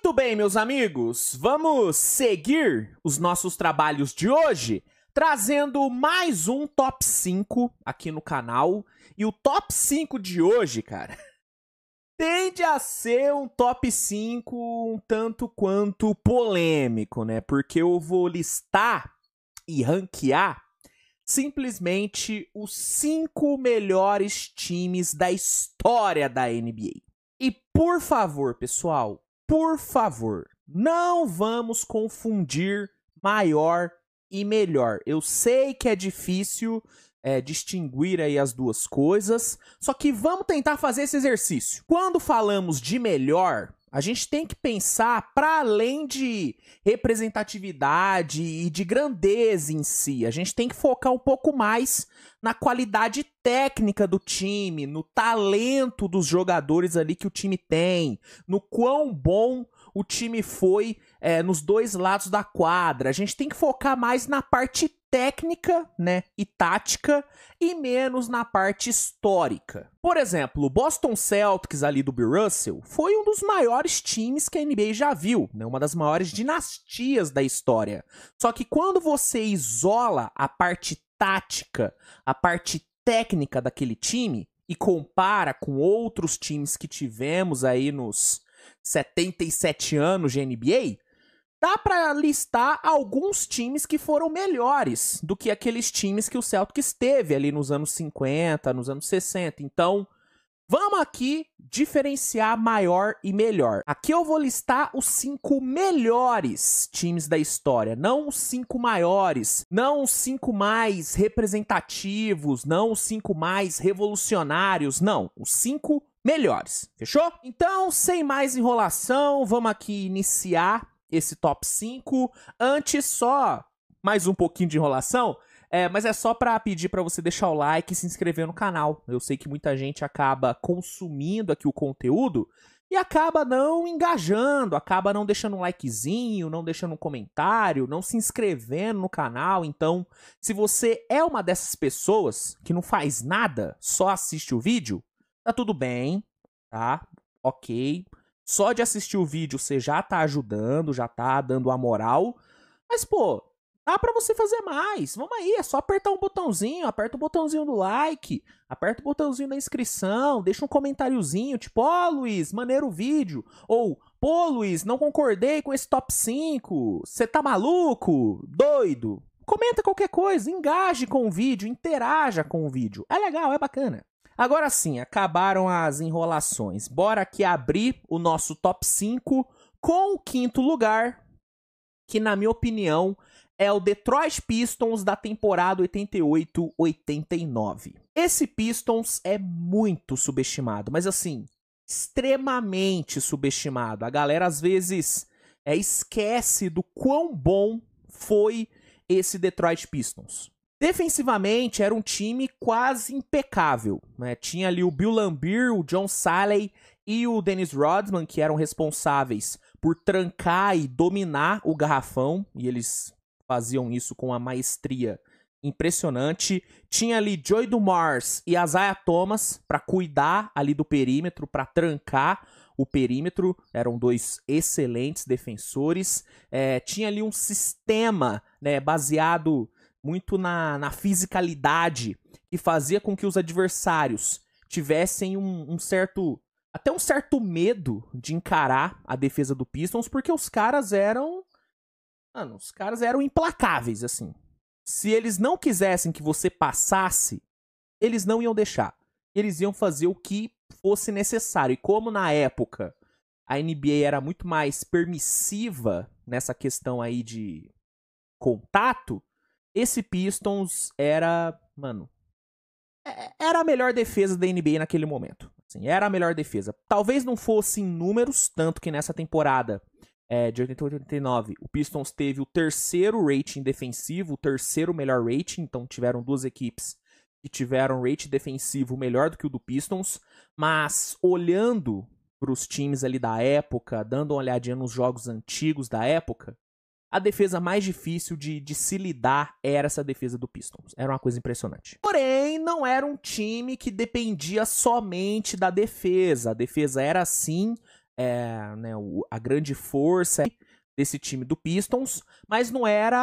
Muito bem, meus amigos, vamos seguir os nossos trabalhos de hoje, trazendo mais um top 5 aqui no canal. E o top 5 de hoje, cara, tende a ser um top 5 um tanto quanto polêmico, né? Porque eu vou listar e ranquear simplesmente os 5 melhores times da história da NBA. E por favor, pessoal, por favor, não vamos confundir maior e melhor. Eu sei que é difícil distinguir aí as duas coisas, só que vamos tentar fazer esse exercício. Quando falamos de melhor, a gente tem que pensar para além de representatividade e de grandeza em si. A gente tem que focar um pouco mais na qualidade técnica do time, no talento dos jogadores ali que o time tem, no quão bom o time foi nos dois lados da quadra. A gente tem que focar mais na parte técnica, né, e tática, e menos na parte histórica. Por exemplo, o Boston Celtics ali do Bill Russell foi um dos maiores times que a NBA já viu, né, uma das maiores dinastias da história. Só que quando você isola a parte tática, a parte técnica daquele time e compara com outros times que tivemos aí nos 77 anos de NBA, dá pra listar alguns times que foram melhores do que aqueles times que o Celtics teve ali nos anos 50, nos anos 60. Então, vamos aqui diferenciar maior e melhor. Aqui eu vou listar os 5 melhores times da história, não os 5 maiores, não os 5 mais representativos, não os 5 mais revolucionários, não, os 5 melhores, fechou? Então, sem mais enrolação, vamos aqui iniciar esse top 5. Antes, só mais um pouquinho de enrolação, mas é só pra pedir pra você deixar o like e se inscrever no canal. Eu sei que muita gente acaba consumindo aqui o conteúdo e acaba não engajando, acaba não deixando um likezinho, não deixando um comentário, não se inscrevendo no canal. Então, se você é uma dessas pessoas que não faz nada, só assiste o vídeo, tá tudo bem, tá? Ok. Só de assistir o vídeo você já tá ajudando, já tá dando a moral. Mas, pô, dá pra você fazer mais. Vamos aí, é só apertar um botãozinho, aperta o botãozinho do like, aperta o botãozinho da inscrição, deixa um comentáriozinho, tipo, ó, Luiz, maneiro o vídeo. Ou, pô, Luiz, não concordei com esse top 5, você tá maluco? Doido? Comenta qualquer coisa, engaje com o vídeo, interaja com o vídeo. É legal, é bacana. Agora sim, acabaram as enrolações. Bora aqui abrir o nosso top 5 com o 5º lugar, que na minha opinião é o Detroit Pistons da temporada 88-89. Esse Pistons é muito subestimado, mas assim, extremamente subestimado. A galera às vezes esquece do quão bom foi esse Detroit Pistons. Defensivamente, era um time quase impecável, né? Tinha ali o Bill Laimbeer, o John Salley e o Dennis Rodman, que eram responsáveis por trancar e dominar o garrafão, e eles faziam isso com uma maestria impressionante. Tinha ali Joey Dumars e Isaiah Thomas para cuidar ali do perímetro, para trancar o perímetro. Eram dois excelentes defensores. Tinha ali um sistema, né, baseado muito na fisicalidade, que fazia com que os adversários tivessem até um certo medo de encarar a defesa do Pistons, porque os caras eram implacáveis, assim. Se eles não quisessem que você passasse, eles não iam deixar. Eles iam fazer o que fosse necessário. E como na época a NBA era muito mais permissiva nessa questão aí de contato, esse Pistons era a melhor defesa da NBA naquele momento. Assim, era a melhor defesa. Talvez não fosse em números, tanto que nessa temporada de 88-89, o Pistons teve o 3º rating defensivo, o 3º melhor rating, então tiveram duas equipes que tiveram rating defensivo melhor do que o do Pistons, mas olhando para os times ali da época, dando uma olhadinha nos jogos antigos da época, a defesa mais difícil de se lidar era essa defesa do Pistons. Era uma coisa impressionante. Porém, não era um time que dependia somente da defesa. A defesa era, sim, né, a grande força desse time do Pistons, mas não era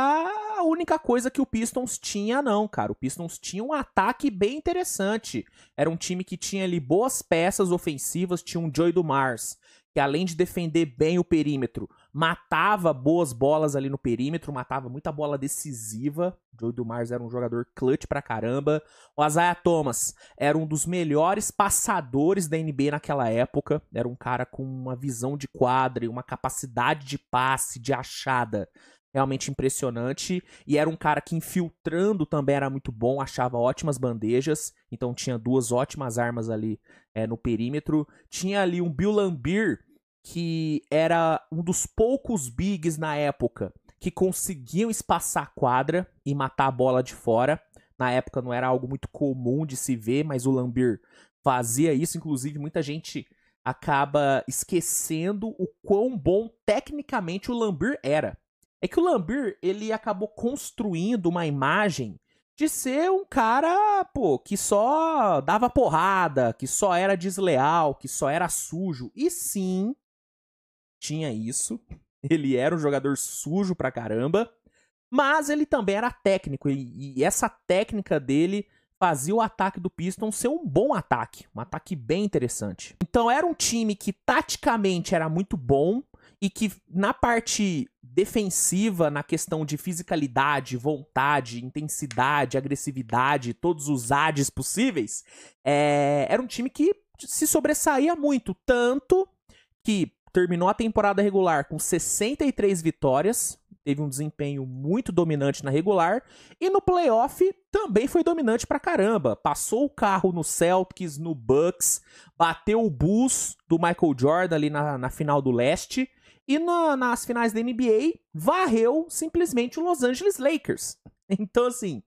a única coisa que o Pistons tinha, não, cara. O Pistons tinha um ataque bem interessante. Era um time que tinha ali boas peças ofensivas, tinha um Joey Dumars, que além de defender bem o perímetro, matava boas bolas ali no perímetro, matava muita bola decisiva. O Joey Dumars era um jogador clutch pra caramba. O Isaiah Thomas era um dos melhores passadores da NBA naquela época. Era um cara com uma visão de quadra e uma capacidade de passe, de achada realmente impressionante. E era um cara que infiltrando também era muito bom, achava ótimas bandejas. Então tinha duas ótimas armas ali no perímetro. Tinha ali um Bill Laimbeer, que era um dos poucos bigs na época que conseguiam espaçar a quadra e matar a bola de fora. Na época não era algo muito comum de se ver, mas o Laimbeer fazia isso. Inclusive, muita gente acaba esquecendo o quão bom tecnicamente o Laimbeer era. É que o Laimbeer, ele acabou construindo uma imagem de ser um cara, pô, que só dava porrada, que só era desleal, que só era sujo. E sim, tinha isso. Ele era um jogador sujo pra caramba, mas ele também era técnico, e essa técnica dele fazia o ataque do Pistons ser um bom ataque, um ataque bem interessante. Então era um time que taticamente era muito bom e que na parte defensiva, na questão de fisicalidade, vontade, intensidade, agressividade, todos os ADs possíveis, era um time que se sobressaía muito, tanto que terminou a temporada regular com 63 vitórias, teve um desempenho muito dominante na regular, e no playoff também foi dominante pra caramba. Passou o carro no Celtics, no Bucks, bateu o Bulls do Michael Jordan ali na final do leste, e nas finais da NBA varreu simplesmente o Los Angeles Lakers. Então, assim,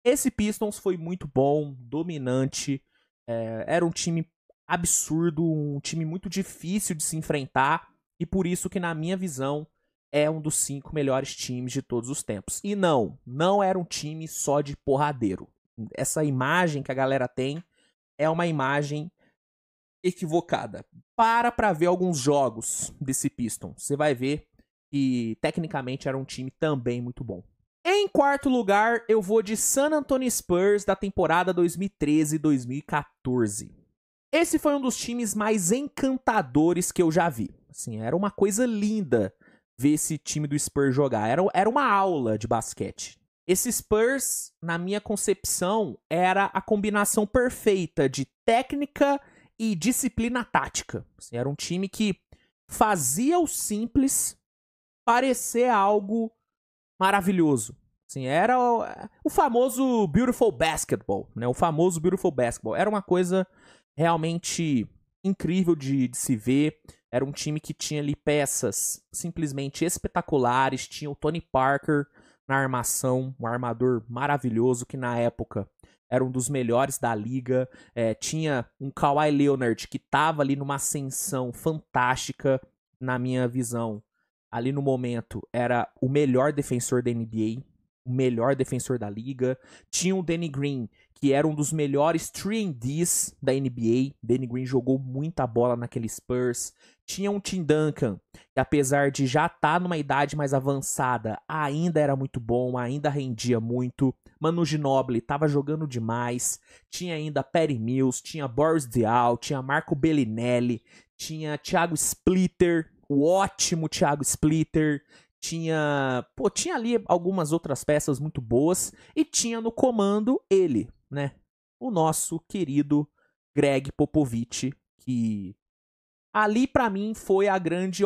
esse Pistons foi muito bom, dominante, era um time absurdo, um time muito difícil de se enfrentar, e por isso que, na minha visão, é um dos 5 melhores times de todos os tempos. E não era um time só de porradeiro. Essa imagem que a galera tem é uma imagem equivocada. Pra ver alguns jogos desse Pistons. Você vai ver que, tecnicamente, era um time também muito bom. Em quarto lugar, eu vou de San Antonio Spurs da temporada 2013-2014. Esse foi um dos times mais encantadores que eu já vi. Assim, era uma coisa linda ver esse time do Spurs jogar. Era uma aula de basquete. Esse Spurs, na minha concepção, era a combinação perfeita de técnica e disciplina tática. Assim, era um time que fazia o simples parecer algo maravilhoso. Assim, era o famoso Beautiful Basketball, né? O famoso Beautiful Basketball. Era uma coisa realmente incrível de se ver. Era um time que tinha ali peças simplesmente espetaculares. Tinha o Tony Parker na armação, um armador maravilhoso que na época era um dos melhores da liga. Tinha um Kawhi Leonard que estava ali numa ascensão fantástica, na minha visão. Ali no momento era o melhor defensor da NBA, o melhor defensor da liga. Tinha o Danny Green, que era um dos melhores 3&Ds da NBA. Danny Green jogou muita bola naquele Spurs. Tinha um Tim Duncan, que apesar de já estar numa idade mais avançada, ainda era muito bom, ainda rendia muito. Manu Ginobili estava jogando demais. Tinha ainda Patty Mills, tinha Boris Diaw, tinha Marco Bellinelli, tinha Thiago Splitter, o ótimo Thiago Splitter. Tinha ali algumas outras peças muito boas. E tinha no comando ele, né? O nosso querido Greg Popovich, que ali pra mim foi a grande...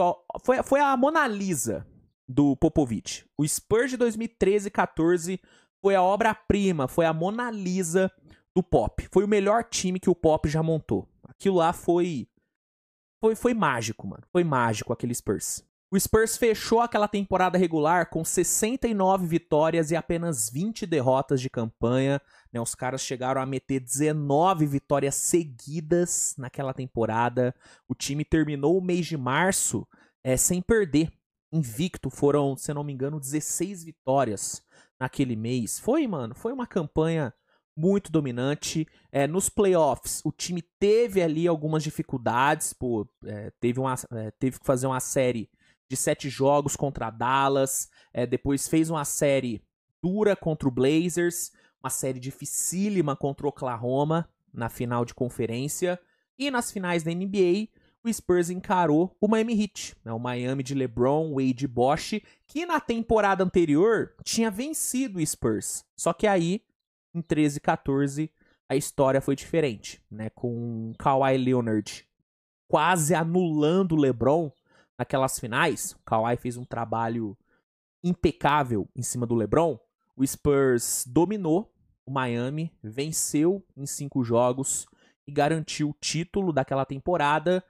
Foi a Mona Lisa do Popovich. O Spurs de 2013-14 foi a obra-prima, foi a Mona Lisa do Pop. Foi o melhor time que o Pop já montou. Aquilo lá foi mágico, mano. Foi mágico aquele Spurs. O Spurs fechou aquela temporada regular com 69 vitórias e apenas 20 derrotas de campanha. Né? Os caras chegaram a meter 19 vitórias seguidas naquela temporada. O time terminou o mês de março sem perder. Invicto, foram, se não me engano, 16 vitórias naquele mês. Foi uma campanha muito dominante. Nos playoffs, o time teve ali algumas dificuldades, pô, teve que fazer uma série de 7 jogos contra Dallas, depois fez uma série dura contra o Blazers, uma série dificílima contra o Oklahoma na final de conferência, e nas finais da NBA, o Spurs encarou o Miami Heat, né, o Miami de LeBron, Wade e Bosh, que na temporada anterior tinha vencido o Spurs, só que aí em 13 e 14, a história foi diferente, né? Com Kawhi Leonard quase anulando o LeBron naquelas finais. O Kawhi fez um trabalho impecável em cima do LeBron. O Spurs dominou o Miami, venceu em 5 jogos e garantiu o título daquela temporada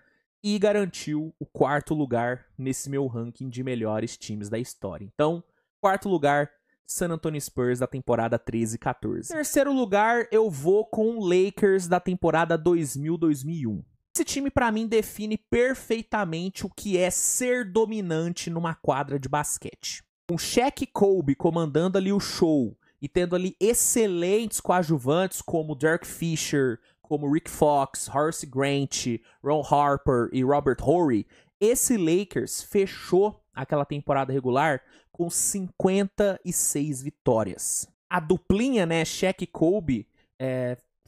e garantiu o 4º lugar nesse meu ranking de melhores times da história. Então, 4º lugar, San Antonio Spurs da temporada 13-14. Terceiro lugar, eu vou com o Lakers da temporada 2000-2001. Esse time, pra mim, define perfeitamente o que é ser dominante numa quadra de basquete. Com Shaq e Kobe comandando ali o show e tendo ali excelentes coadjuvantes como Derek Fisher, como Rick Fox, Horace Grant, Ron Harper e Robert Horry, esse Lakers fechou aquela temporada regular com 56 vitórias. A duplinha, né, Shaq e Kobe,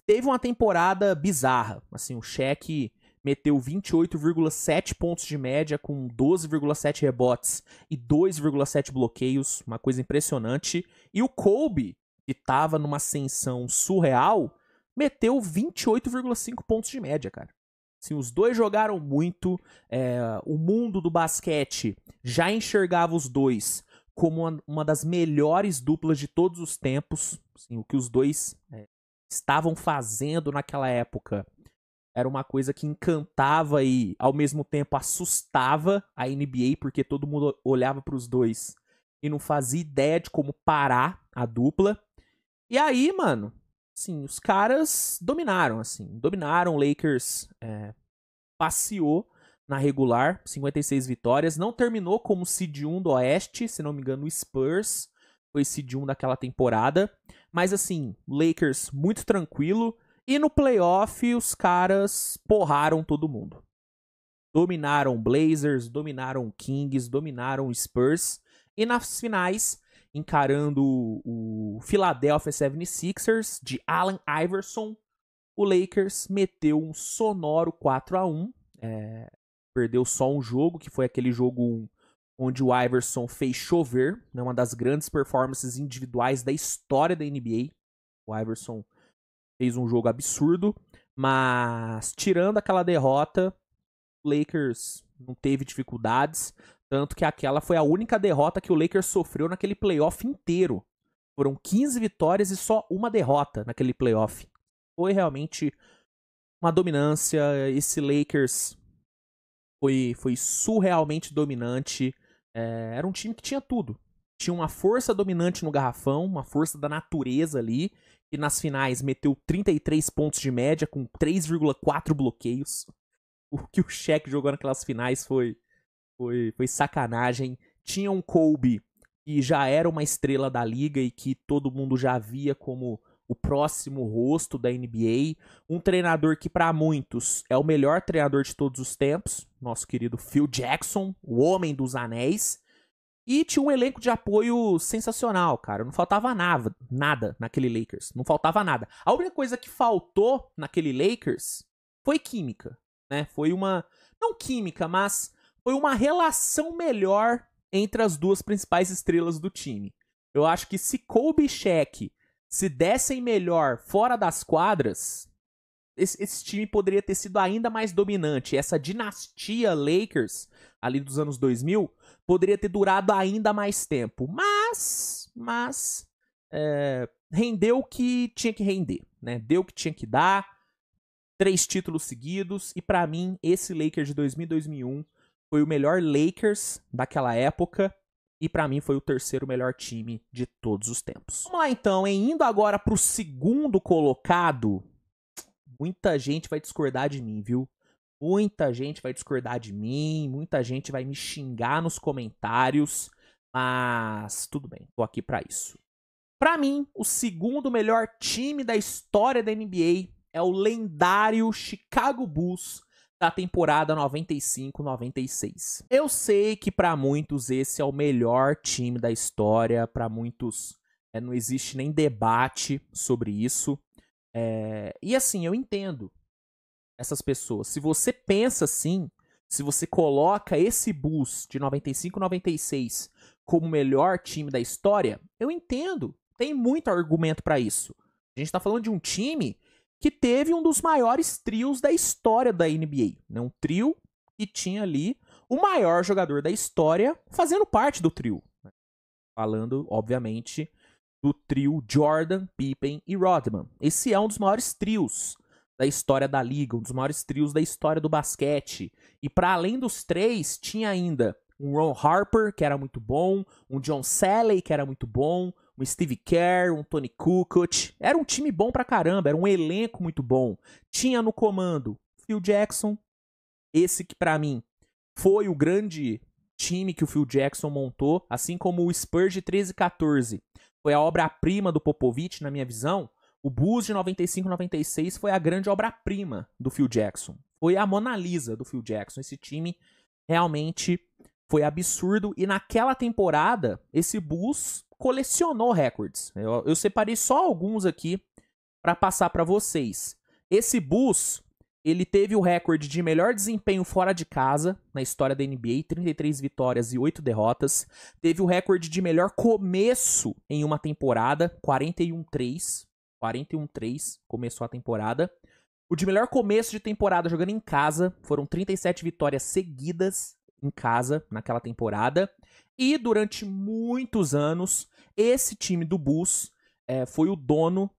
teve uma temporada bizarra. Assim, o Shaq meteu 28,7 pontos de média com 12,7 rebotes e 2,7 bloqueios, uma coisa impressionante. E o Kobe, que estava numa ascensão surreal, meteu 28,5 pontos de média, cara. Assim, os dois jogaram muito, o mundo do basquete já enxergava os dois como uma das melhores duplas de todos os tempos. Assim, o que os dois estavam fazendo naquela época era uma coisa que encantava e, ao mesmo tempo, assustava a NBA, porque todo mundo olhava para os dois e não fazia ideia de como parar a dupla. E aí, mano, assim, os caras dominaram, o Lakers passeou na regular, 56 vitórias, não terminou como seed 1 do Oeste, se não me engano o Spurs foi seed 1 daquela temporada, mas assim, Lakers muito tranquilo, e no playoff os caras porraram todo mundo. Dominaram Blazers, dominaram Kings, dominaram Spurs, e nas finais, encarando o Philadelphia 76ers de Allen Iverson, o Lakers meteu um sonoro 4-1, perdeu só um jogo, que foi aquele jogo onde o Iverson fez chover, né, uma das grandes performances individuais da história da NBA. O Iverson fez um jogo absurdo, mas tirando aquela derrota, o Lakers não teve dificuldades, tanto que aquela foi a única derrota que o Lakers sofreu naquele playoff inteiro. Foram 15 vitórias e só uma derrota naquele playoff. Foi realmente uma dominância. Esse Lakers foi surrealmente dominante. Era um time que tinha tudo. Tinha uma força dominante no garrafão, uma força da natureza ali, e nas finais meteu 33 pontos de média com 3,4 bloqueios. O que o Shaq jogou naquelas finais foi sacanagem. Tinha um Kobe que já era uma estrela da liga e que todo mundo já via como o próximo rosto da NBA, um treinador que para muitos é o melhor treinador de todos os tempos, nosso querido Phil Jackson, o homem dos anéis, e tinha um elenco de apoio sensacional, cara, não faltava nada naquele Lakers, não faltava nada. A única coisa que faltou naquele Lakers foi química, né? Foi uma, não química, mas foi uma relação melhor entre as duas principais estrelas do time. Eu acho que se Kobe e Shaq se dessem melhor fora das quadras, esse time poderia ter sido ainda mais dominante. Essa dinastia Lakers, ali dos anos 2000, poderia ter durado ainda mais tempo. Mas rendeu o que tinha que render, né? Deu o que tinha que dar. 3 títulos seguidos. E pra mim, esse Lakers de 2000 e 2001 foi o melhor Lakers daquela época. E pra mim foi o terceiro melhor time de todos os tempos. Vamos lá então, hein? Indo agora pro segundo colocado. Muita gente vai discordar de mim, viu? Muita gente vai discordar de mim. Muita gente vai me xingar nos comentários. Mas tudo bem, tô aqui pra isso. Pra mim, o segundo melhor time da história da NBA é o lendário Chicago Bulls da temporada 95-96. Eu sei que pra muitos esse é o melhor time da história, pra muitos não existe nem debate sobre isso. E assim, eu entendo essas pessoas. Se você pensa assim, se você coloca esse Bulls de 95-96 como o melhor time da história, eu entendo. Tem muito argumento pra isso. A gente tá falando de um time que teve um dos maiores trios da história da NBA. Né? Um trio que tinha ali o maior jogador da história fazendo parte do trio. Falando, obviamente, do trio Jordan, Pippen e Rodman. Esse é um dos maiores trios da história da liga, um dos maiores trios da história do basquete. E para além dos três, tinha ainda um Ron Harper, que era muito bom, um John Salley, que era muito bom, um Steve Kerr, um Tony Kukoc. Era um time bom pra caramba, era um elenco muito bom. Tinha no comando Phil Jackson, esse que pra mim foi o grande time que o Phil Jackson montou, assim como o Spurs de 13 e 14 foi a obra-prima do Popovich, na minha visão. O Bulls de 95-96 foi a grande obra-prima do Phil Jackson. Foi a Mona Lisa do Phil Jackson. Esse time realmente foi absurdo. E naquela temporada, esse Bulls colecionou recordes. Eu separei só alguns aqui para passar para vocês. Esse Bulls, ele teve o recorde de melhor desempenho fora de casa na história da NBA, 33 vitórias e 8 derrotas. Teve o recorde de melhor começo em uma temporada, 41-3. 41-3 começou a temporada. O de melhor começo de temporada jogando em casa, foram 37 vitórias seguidas em casa naquela temporada. E durante muitos anos, esse time do Bulls foi o dono,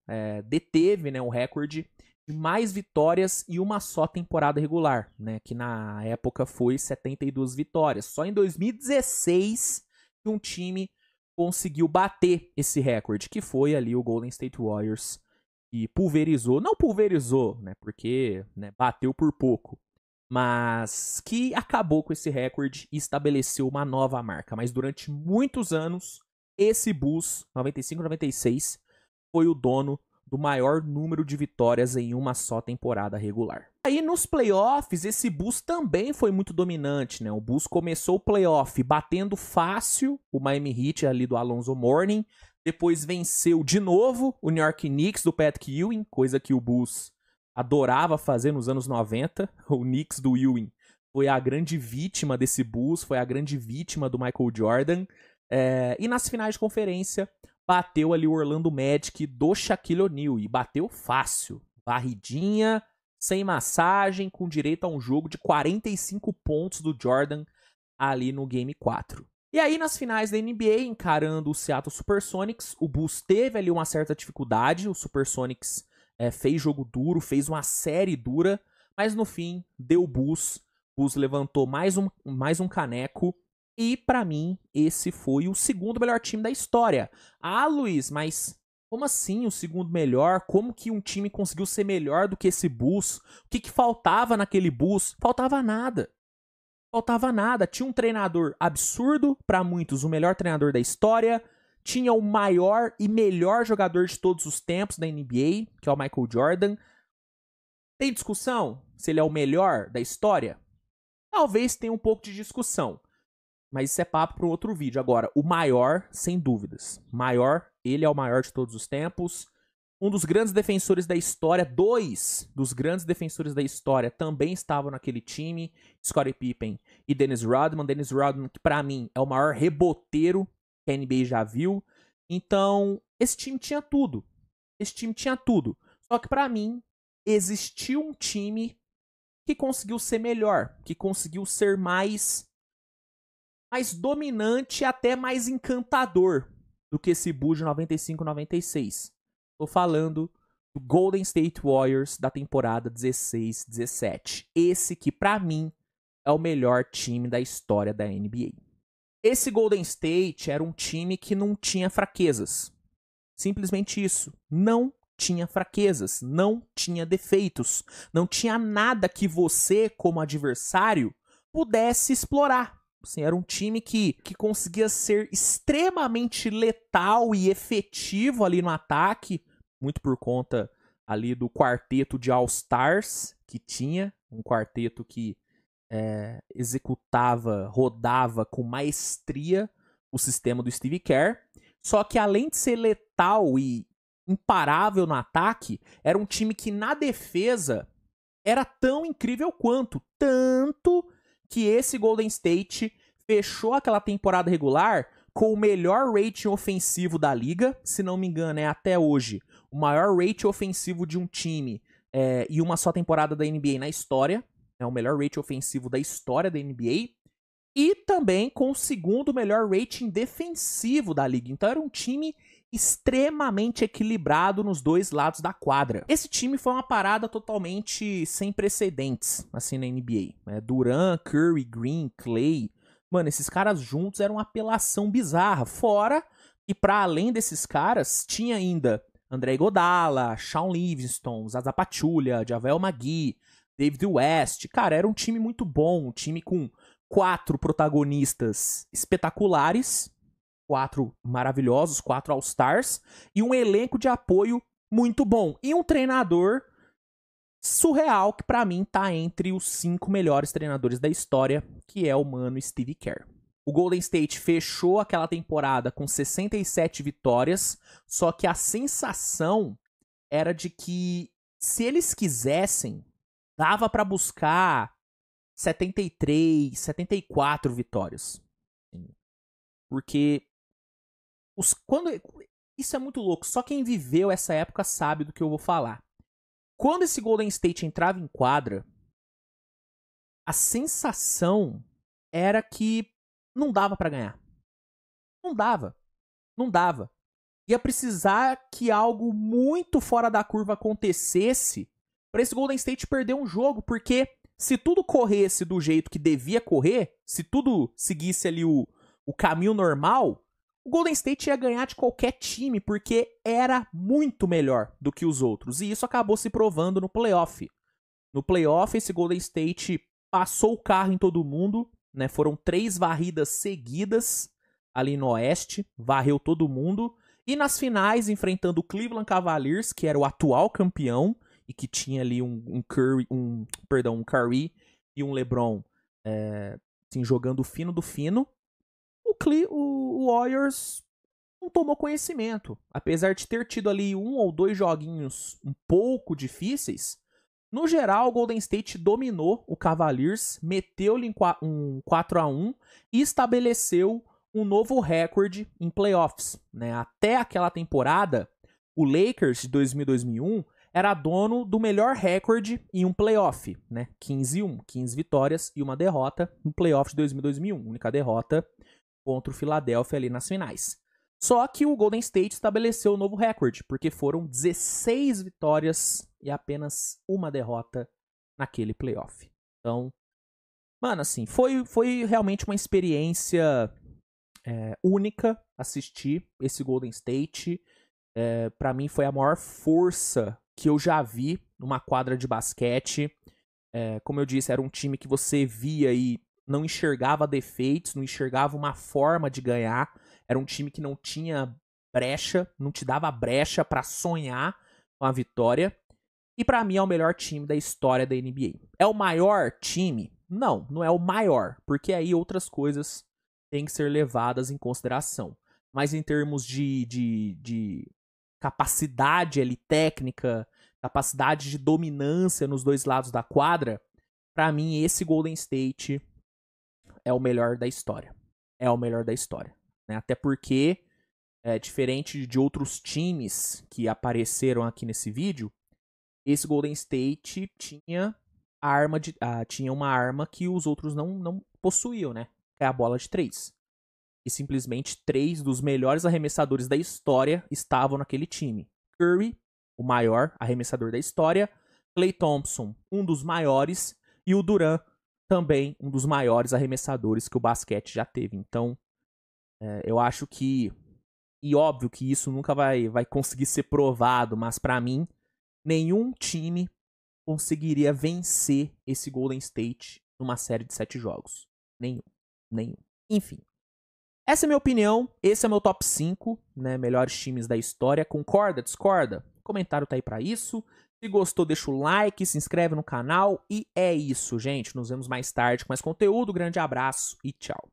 deteve, né, o recorde de mais vitórias em uma só temporada regular, né, que na época foi 72 vitórias. Só em 2016 que um time conseguiu bater esse recorde, que foi ali o Golden State Warriors, que pulverizou, não pulverizou, né, porque bateu por pouco, mas que acabou com esse recorde e estabeleceu uma nova marca. Mas durante muitos anos, esse Bulls, 95-96, foi o dono do maior número de vitórias em uma só temporada regular. Aí nos playoffs, esse Bulls também foi muito dominante, né? O Bulls começou o playoff batendo fácil o Miami Heat ali do Alonzo Mourning, depois venceu de novo o New York Knicks do Patrick Ewing, coisa que o Bulls adorava fazer nos anos 90. O Knicks do Ewing foi a grande vítima desse Bulls, foi a grande vítima do Michael Jordan. E nas finais de conferência, bateu ali o Orlando Magic do Shaquille O'Neal, e bateu fácil. Varridinha, sem massagem, com direito a um jogo de 45 pontos do Jordan ali no Game 4. E aí, nas finais da NBA, encarando o Seattle Supersonics, o Bulls teve ali uma certa dificuldade, o Supersonics fez jogo duro, fez uma série dura, mas no fim, deu Bulls. Bulls levantou mais um caneco, e pra mim, esse foi o segundo melhor time da história. Ah, Luiz, mas como assim o segundo melhor? Como que um time conseguiu ser melhor do que esse Bulls? O que faltava naquele Bulls? Faltava nada. Faltava nada. Tinha um treinador absurdo, pra muitos o melhor treinador da história. Tinha o maior e melhor jogador de todos os tempos da NBA, que é o Michael Jordan. Tem discussão se ele é o melhor da história? Talvez tenha um pouco de discussão. Mas isso é papo para um outro vídeo. Agora, o maior, sem dúvidas. Ele é o maior de todos os tempos. Um dos grandes defensores da história, dois dos grandes defensores da história também estavam naquele time. Scottie Pippen e Dennis Rodman. Dennis Rodman, que pra mim é o maior reboteiro que a NBA já viu. Então, esse time tinha tudo. Só que pra mim, existiu um time que conseguiu ser melhor. Que conseguiu ser mais dominante e até mais encantador do que esse Bulls de 95-96. Tô falando do Golden State Warriors da temporada 16-17. Esse que, pra mim, é o melhor time da história da NBA. Esse Golden State era um time que não tinha fraquezas. Simplesmente isso. Não tinha fraquezas, não tinha defeitos. Não tinha nada que você, como adversário, pudesse explorar. Assim, era um time que conseguia ser extremamente letal e efetivo ali no ataque, muito por conta ali do quarteto de All-Stars que tinha, um quarteto que executava, rodava com maestria o sistema do Steve Kerr. Só que além de ser letal e imparável no ataque, era um time que na defesa era tão incrível quanto. Tanto que esse Golden State fechou aquela temporada regular com o melhor rating ofensivo da liga. Se não me engano, é até hoje o maior rating ofensivo de um time e uma só temporada da NBA na história. É o melhor rating ofensivo da história da NBA. E também com o segundo melhor rating defensivo da liga. Então era um time extremamente equilibrado nos dois lados da quadra. Esse time foi uma parada totalmente sem precedentes, assim, na NBA. Durant, Curry, Green, Clay. Mano, esses caras juntos eram uma apelação bizarra. Fora que, para além desses caras, tinha ainda André Iguodala, Shaun Livingston, Zaza Pachulia, JaVale McGee, David West. Cara, era um time muito bom. Um time com 4 protagonistas espetaculares, 4 maravilhosos, 4 All-Stars, e um elenco de apoio muito bom. E um treinador surreal, que pra mim tá entre os 5 melhores treinadores da história, que é o mano Steve Kerr. O Golden State fechou aquela temporada com 67 vitórias, só que a sensação era de que, se eles quisessem, dava pra buscar 73, 74 vitórias. Porque isso é muito louco. Só quem viveu essa época sabe do que eu vou falar. Quando esse Golden State entrava em quadra, a sensação era que não dava pra ganhar. Não dava. Não dava. Ia precisar que algo muito fora da curva acontecesse pra esse Golden State perder um jogo, porque se tudo corresse do jeito que devia correr, se tudo seguisse ali o caminho normal, o Golden State ia ganhar de qualquer time, porque era muito melhor do que os outros. E isso acabou se provando no playoff. No playoff, esse Golden State passou o carro em todo mundo, né? Foram 3 varridas seguidas ali no Oeste, varreu todo mundo. E nas finais, enfrentando o Cleveland Cavaliers, que era o atual campeão, e que tinha ali um Curry e um LeBron assim, jogando fino do fino, o Warriors não tomou conhecimento. Apesar de ter tido ali 1 ou 2 joguinhos um pouco difíceis, no geral o Golden State dominou o Cavaliers, meteu-lhe um 4-1 e estabeleceu um novo recorde em playoffs, né? Até aquela temporada, o Lakers de 2000-2001 era dono do melhor recorde em um playoff, né? 15-1, 15 vitórias e uma derrota no playoff de 2000-2001. Única derrota contra o Philadelphia ali nas finais. Só que o Golden State estabeleceu um novo recorde, porque foram 16 vitórias e apenas uma derrota naquele playoff. Então, mano, assim, foi realmente uma experiência única assistir esse Golden State. Pra mim foi a maior força que eu já vi numa quadra de basquete. Como eu disse, era um time que você via e não enxergava defeitos, não enxergava uma forma de ganhar. Era um time que não tinha brecha, não te dava brecha pra sonhar com a vitória. E pra mim é o melhor time da história da NBA. É o maior time? Não, não é o maior, porque aí outras coisas têm que ser levadas em consideração. Mas em termos de capacidade ali, técnica, capacidade de dominância nos dois lados da quadra, pra mim esse Golden State é o melhor da história. É o melhor da história. Né? Até porque, diferente de outros times que apareceram aqui nesse vídeo, esse Golden State tinha uma arma que os outros não possuíam, né? Que é a bola de 3. E simplesmente 3 dos melhores arremessadores da história estavam naquele time. Curry, o maior arremessador da história. Klay Thompson, um dos maiores. E o Durant, também um dos maiores arremessadores que o basquete já teve. Então, eu acho que... E óbvio que isso nunca vai conseguir ser provado, mas pra mim, nenhum time conseguiria vencer esse Golden State numa série de 7 jogos. Nenhum. Nenhum. Enfim. Essa é a minha opinião, esse é meu top 5, né, melhores times da história. Concorda, discorda? O comentário tá aí pra isso. Se gostou, deixa o like, se inscreve no canal. E é isso, gente. Nos vemos mais tarde com mais conteúdo. Grande abraço e tchau.